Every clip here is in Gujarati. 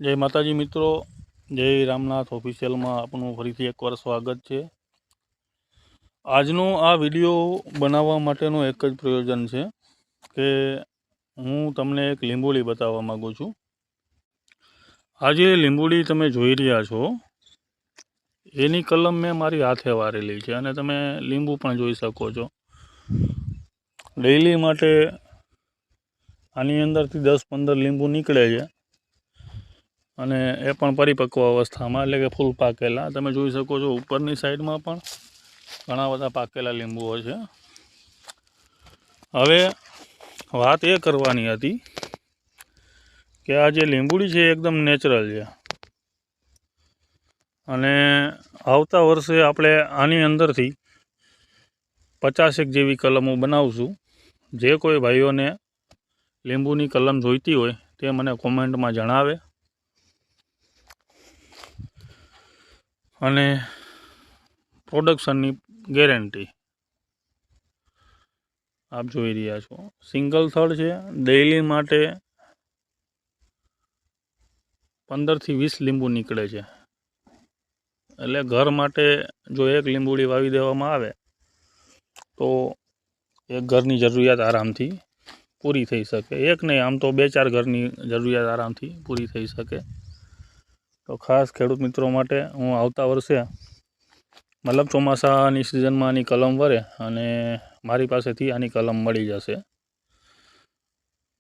जय माताजी मित्रों, जय रामनाथ ऑफिशियल में आपनु फरीथी एक વાર स्वागत है। आजनो आ विडियो बनावा माटेनो एक ज प्रयोजन है कि हूँ तमने एक લીંબોળી बतावा मागू छूँ। आज લીંબોળી तमे જોઈ રહ્યા છો એની કલમ મેં મારી હાથે વારેલી છે અને તમે લીંબુ પણ જોઈ શકો છો। ડેઈલી માટે આની અંદરથી 10-15 લીંબુ નીકળે છે અને એ પણ પરિપક્વ અवस्थामां એટલે કે ફૂલ પાકેલા। તમે જોઈ શકો છો ઉપરની સાઈડમાં પણ ઘણા બધા પાકેલા લીંબુઓ છે। હવે વાત એ કરવાની હતી કે આ જે લીંબોળી છે એકદમ નેચરલ છે અને આવતા વર્ષે આપણે આની અંદરથી 50 જેવી કલમો બનાવશું। જે કોઈ ભાઈઓને લીંબુની કલમ જોઈતી હોય તે મને કોમેન્ટમાં જણાવે અને પ્રોડક્શનની ગેરંટી आप જોઈ રહ્યા છો। સિંગલ થડ છે। ડેઈલી માટે 15 થી 20 લીંબુ નીકળે છે એટલે ઘર માટે જો એક લીંબોળી વાવી દેવામાં આવે તો એક ઘરની જરૂરિયાત આરામથી પૂરી થઈ શકે। એક નહીં, આમ તો 2-4 ઘરની જરૂરિયાત આરામથી પૂરી થઈ શકે। તો ખાસ ખેડૂત મિત્રો માટે હું આવતા વર્ષે મતલબ ચોમાસાની સિઝનમાં આની કલમ વરે અને મારી પાસેથી આની કલમ મળી જશે।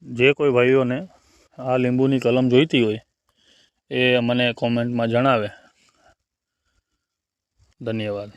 જે કોઈ ભાઈઓને આ લીંબુની કલમ જોઈતી હોય એ મને કોમેન્ટમાં જણાવે। ધન્યવાદ।